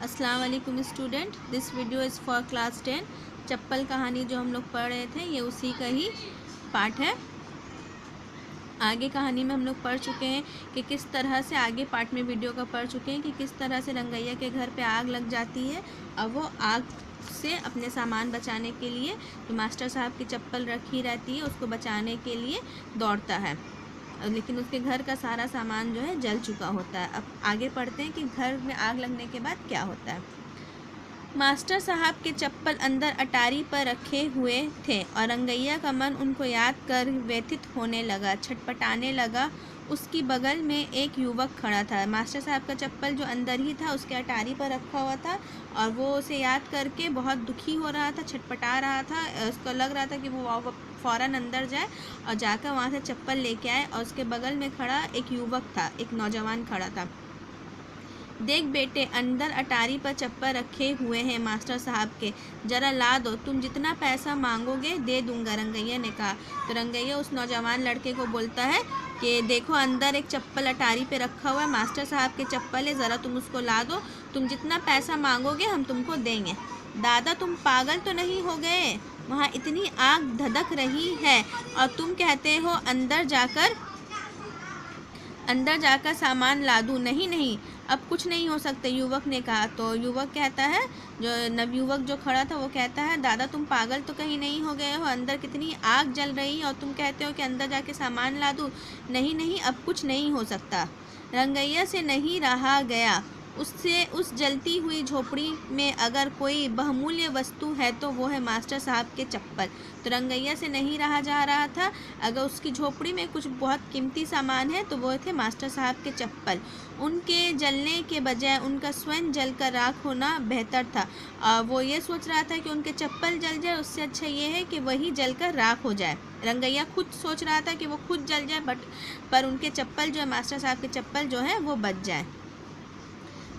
अस्सलाम वालेकुम student, this video is for class 10। चप्पल कहानी जो हम लोग पढ़ रहे थे ये उसी का ही पार्ट है। आगे कहानी में हम लोग पढ़ चुके हैं कि किस तरह से, आगे पार्ट में वीडियो का पढ़ चुके हैं कि किस तरह से रंगैया के घर पे आग लग जाती है और वो आग से अपने सामान बचाने के लिए जो मास्टर साहब की चप्पल रखी रहती है उसको बचाने के लिए दौड़ता है, लेकिन उसके घर का सारा सामान जो है जल चुका होता है। अब आगे पढ़ते हैं कि घर में आग लगने के बाद क्या होता है। मास्टर साहब के चप्पल अंदर अटारी पर रखे हुए थे और रंगैया का मन उनको याद कर व्यथित होने लगा, छटपटाने लगा। उसकी बगल में एक युवक खड़ा था। मास्टर साहब का चप्पल जो अंदर ही था उसके अटारी पर रखा हुआ था और वो उसे याद करके बहुत दुखी हो रहा था, छटपटा रहा था। उसको लग रहा था कि वो फ़ौरन अंदर जाए और जाकर वहाँ से चप्पल लेके आए। और उसके बगल में खड़ा एक युवक था, एक नौजवान खड़ा था। देख बेटे, अंदर अटारी पर चप्पल रखे हुए हैं मास्टर साहब के, जरा ला दो, तुम जितना पैसा मांगोगे दे दूंगा, रंगैया ने कहा। तो रंगैया उस नौजवान लड़के को बोलता है कि देखो, अंदर एक चप्पल अटारी पे रखा हुआ है, मास्टर साहब के चप्पल है, ज़रा तुम उसको ला दो, तुम जितना पैसा मांगोगे हम तुमको देंगे। दादा, तुम पागल तो नहीं हो गए? वहाँ इतनी आग धधक रही है और तुम कहते हो अंदर जाकर सामान ला दूँ? नहीं नहीं, अब कुछ नहीं हो सकता, युवक ने कहा। तो युवक कहता है, जो नवयुवक जो खड़ा था वो कहता है, दादा तुम पागल तो कहीं नहीं हो गए हो? अंदर कितनी आग जल रही है और तुम कहते हो कि अंदर जाके सामान ला दूँ? नहीं नहीं, अब कुछ नहीं हो सकता। रंगैया से नहीं रहा गया। उससे उस जलती हुई झोपड़ी में अगर कोई बहुमूल्य वस्तु है तो वो है मास्टर साहब के चप्पल। तो रंगैया से नहीं रहा जा रहा था। अगर उसकी झोपड़ी में कुछ बहुत कीमती सामान है तो वो थे मास्टर साहब के चप्पल। उनके जलने के बजाय उनका स्वयं जलकर राख होना बेहतर था। वो ये सोच रहा था कि उनके चप्पल जल जाए, उससे अच्छा ये है कि वही जलकर राख हो जाए। रंगैया खुद सोच रहा था कि वो खुद जल जाए, पर उनके चप्पल जो है, मास्टर साहब के चप्पल जो है वो बच जाए।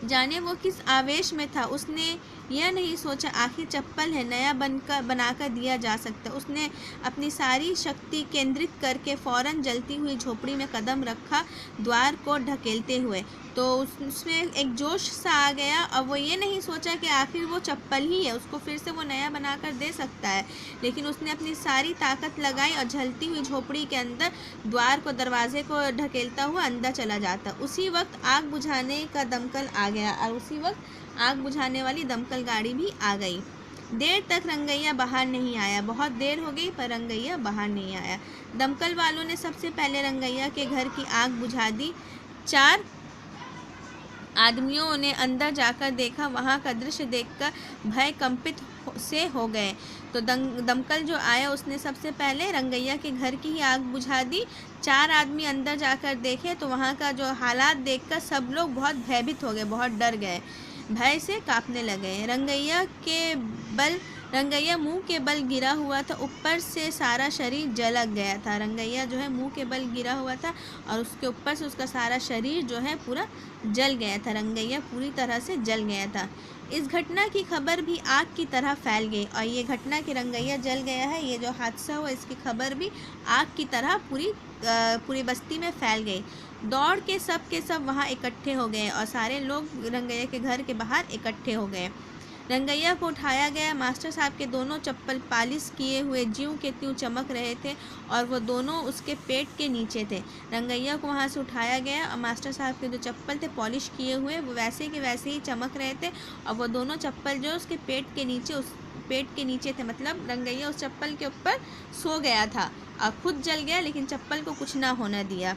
जाने वो किस आवेश में था। उसने यह नहीं सोचा आखिर चप्पल है, नया बनाकर दिया जा सकता। उसने अपनी सारी शक्ति केंद्रित करके फौरन जलती हुई झोपड़ी में कदम रखा, द्वार को ढकेलते हुए। तो उसमें एक जोश सा आ गया और वो ये नहीं सोचा कि आखिर वो चप्पल ही है, उसको फिर से वो नया बनाकर दे सकता है। लेकिन उसने अपनी सारी ताकत लगाई और जलती हुई झोपड़ी के अंदर द्वार को, दरवाजे को ढकेलता हुआ अंदर चला जाता। उसी वक्त आग बुझाने का दमकल आ गया और उसी वक्त आग बुझाने वाली दमकल गाड़ी भी आ गई। देर तक रंगैया बाहर नहीं आया। बहुत देर हो गई पर रंगैया बाहर नहीं आया। दमकल वालों ने सबसे पहले रंगैया के घर की आग बुझा दी। 4 आदमियों ने अंदर जाकर देखा। वहां का दृश्य देखकर भय कंपित से हो गए। तो दमकल जो आया उसने सबसे पहले रंगैया के घर की ही आग बुझा दी। 4 आदमी अंदर जाकर देखे तो वहां का जो हालात देखकर सब लोग बहुत भयभीत हो गए, बहुत डर गए, भय से कांपने लगे। रंगैया मुंह के बल गिरा हुआ था, ऊपर से सारा शरीर जल गया था। रंगैया जो है मुंह के बल गिरा हुआ था और उसके ऊपर से उसका सारा शरीर जो है पूरा जल गया था। रंगैया पूरी तरह से जल गया था। इस घटना की खबर भी आग की तरह फैल गई और ये घटना कि रंगैया जल गया है, ये जो हादसा हुआ, इसकी खबर भी आग की तरह पूरी बस्ती में फैल गई। दौड़ के सब वहाँ इकट्ठे हो गए और सारे लोग रंगैया के घर के बाहर इकट्ठे हो गए। रंगैया को उठाया गया। मास्टर साहब के दोनों चप्पल पालिश किए हुए ज्यों के त्यों चमक रहे थे और वो दोनों उसके पेट के नीचे थे। रंगैया को वहाँ से उठाया गया और मास्टर साहब के जो चप्पल थे पॉलिश किए हुए, वो वैसे के वैसे ही चमक रहे थे और वो दोनों चप्पल जो उसके पेट के नीचे थे, मतलब रंगैया उस चप्पल के ऊपर सो गया था और खुद जल गया, लेकिन चप्पल को कुछ ना होने दिया।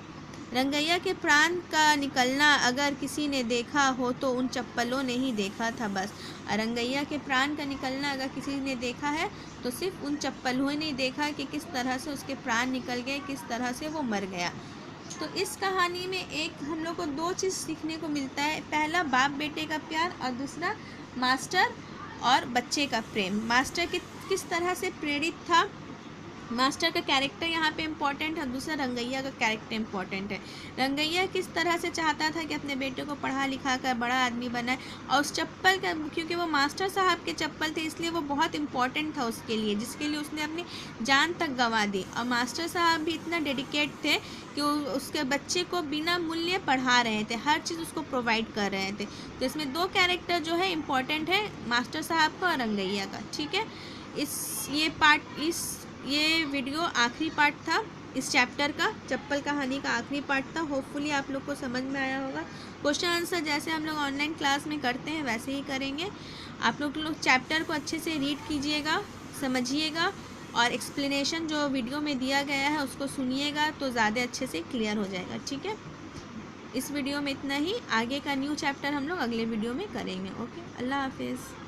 रंगैया के प्राण का निकलना अगर किसी ने देखा हो तो उन चप्पलों ने ही देखा था बस। रंगैया के प्राण का निकलना अगर किसी ने देखा है तो सिर्फ उन चप्पलों ने देखा कि किस तरह से उसके प्राण निकल गए, किस तरह से वो मर गया। तो इस कहानी में एक हम लोग को 2 चीज़ सीखने को मिलता है। पहला, बाप बेटे का प्यार और दूसरा, मास्टर और बच्चे का प्रेम। मास्टर किस तरह से प्रेरित था मास्टर का कैरेक्टर यहाँ पे इम्पोर्टेंट है, दूसरा रंगैया का कैरेक्टर इम्पोर्टेंट है। रंगैया किस तरह से चाहता था कि अपने बेटे को पढ़ा लिखा कर बड़ा आदमी बनाए, और उस चप्पल का, क्योंकि वो मास्टर साहब के चप्पल थे इसलिए वो बहुत इम्पोर्टेंट था उसके लिए, जिसके लिए उसने अपनी जान तक गंवा दी। और मास्टर साहब भी इतना डेडिकेट थे कि उसके बच्चे को बिना मूल्य पढ़ा रहे थे, हर चीज़ उसको प्रोवाइड कर रहे थे। तो इसमें दो कैरेक्टर जो है इम्पोर्टेंट है, मास्टर साहब का और रंगैया का। ठीक है, ये वीडियो आखिरी पार्ट था इस चैप्टर का, चप्पल कहानी का आखिरी पार्ट था। होपफुली आप लोग को समझ में आया होगा। क्वेश्चन आंसर जैसे हम लोग ऑनलाइन क्लास में करते हैं वैसे ही करेंगे। आप लोग चैप्टर को अच्छे से रीड कीजिएगा, समझिएगा, और एक्सप्लेनेशन जो वीडियो में दिया गया है उसको सुनिएगा तो ज़्यादा अच्छे से क्लियर हो जाएगा। ठीक है, इस वीडियो में इतना ही। आगे का न्यू चैप्टर हम लोग अगले वीडियो में करेंगे। ओके, अल्लाह हाफिज़।